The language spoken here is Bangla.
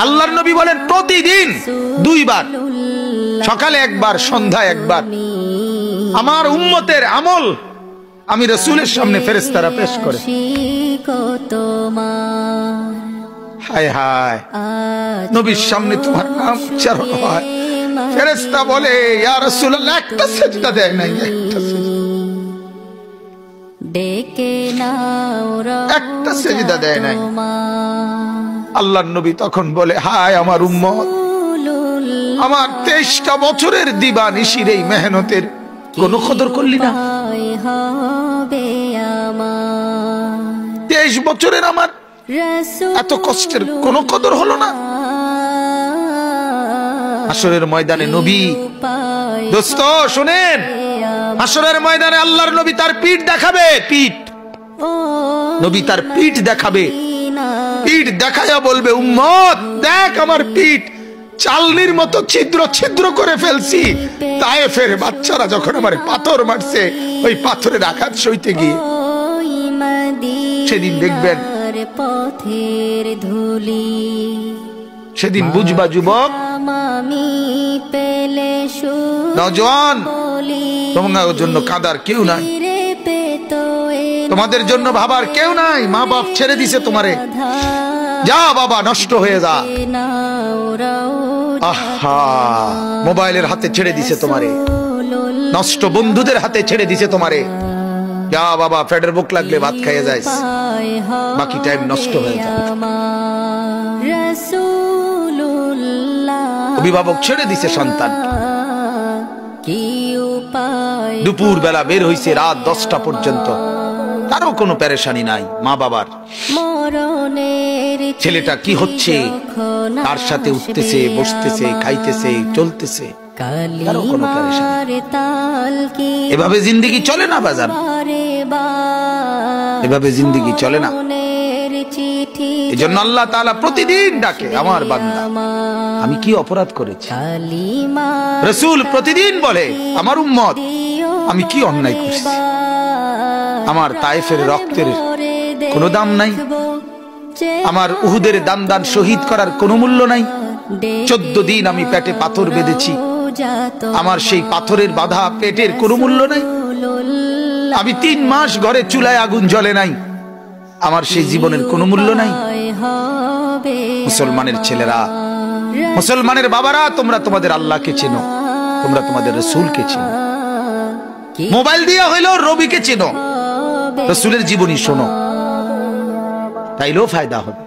আল্লাহর নবী বলেন প্রতিদিন দুইবার, সকালে একবার, সন্ধ্যায় একবার আমার উম্মতের আমল আমি রাসূলের সামনে ফেরেশতারা পেশ করে। হায় হায়, নবীর সামনে তোমার নাম উচ্চারণ হয়, ফেরেশতা বলে ইয়া রাসূলুল্লাহ একটা সিজদা দেয় নাই, একটা সিজদা দেয় নাই। আল্লাহর নবী তখন বলে হায় আমার উম্মত, আমার 23টা বছরের দিবানিশির এই মেহনতের কোনো কদর করলি না। 23 বছরের আমার এত কষ্টের কোনো কদর হলো না। হাসরের ময়দানে নবী, দোস্ত শুনেন, হাসরের ময়দানে আল্লাহর নবী তার পিঠ দেখাবে, পিঠ, নবী তার পিঠ দেখাবে, পিঠ দেখায়া বলবে উম্মত দেখ আমার পিঠ চালনির মতো ছিদ্র ছিদ্র করে ফেলছি। তায়েফের বাচ্চারা যখন আমার পাথর মারছে ওই পাথরের আঘাত সইতে গিয়ে, সেদিন দেখবেন, সেদিন বুঝবা যুবক নওজোয়ান, তোমার জন্য কাঁদার কেউ নাই, তোমাদের জন্য ভাবার কেউ নাই। মা বাপ ছেড়ে দিছে তোমারে, যা বাবা নষ্ট হয়ে যা। আহা, মোবাইলের হাতে ছেড়ে দিছে তোমারে, নষ্ট বন্ধুদের হাতে ছেড়ে দিছে তোমারে, যা বাবা পেটের বুক লাগলে ভাত খাইয়ে যাইস, বাকি টাইম নষ্ট হয়ে যায়। অভিভাবক ছেড়ে দিছে সন্তান, দুপুর বেলা বের হইছে রাত 10টা পর্যন্ত, কারো কোনো পেরেশানি নাই। মা বাবার ছেলেটা কি হচ্ছে, তার সাথে উঠতেছে, বসতেছে, খাইতেছে, চলতেছে, কারো কোনো পেরেশানি। এভাবে জিন্দেগি চলে না বাজার, এভাবে জিন্দেগি চলে না। এজন্য আল্লাহ তাআলা প্রতিদিন ডাকে আমার বান্দা আমি কি অপরাধ করেছি। রাসূল প্রতিদিন বলে আমার উম্মত আমি কি অন্যায় করেছি। আমার তায়েফের রক্তের কোনো দাম নাই, আমার উহুদের দান শহীদ করার কোনো মূল্য নাই। 14 দিন আমি পেটে পাথর বেঁধেছি, আমার সেই পাথরের বাধা পেটের কোনো মূল্য নাই। আমি 3 মাস ঘরে চুলায় আগুন জ্বলে নাই, আমার সেই জীবনের কোনো মূল্য নাই। মুসলমানের ছেলেরা, মুসলমানের বাবারা, তোমরা তোমাদের আল্লাহকে চেনো, তোমরা তোমাদের রাসূলকে চেনো। মোবাইল দিয়া হইলো রবিকে চেনো, রাসূলের জীবনী শোনো, তাইলেও ফায়দা হবে।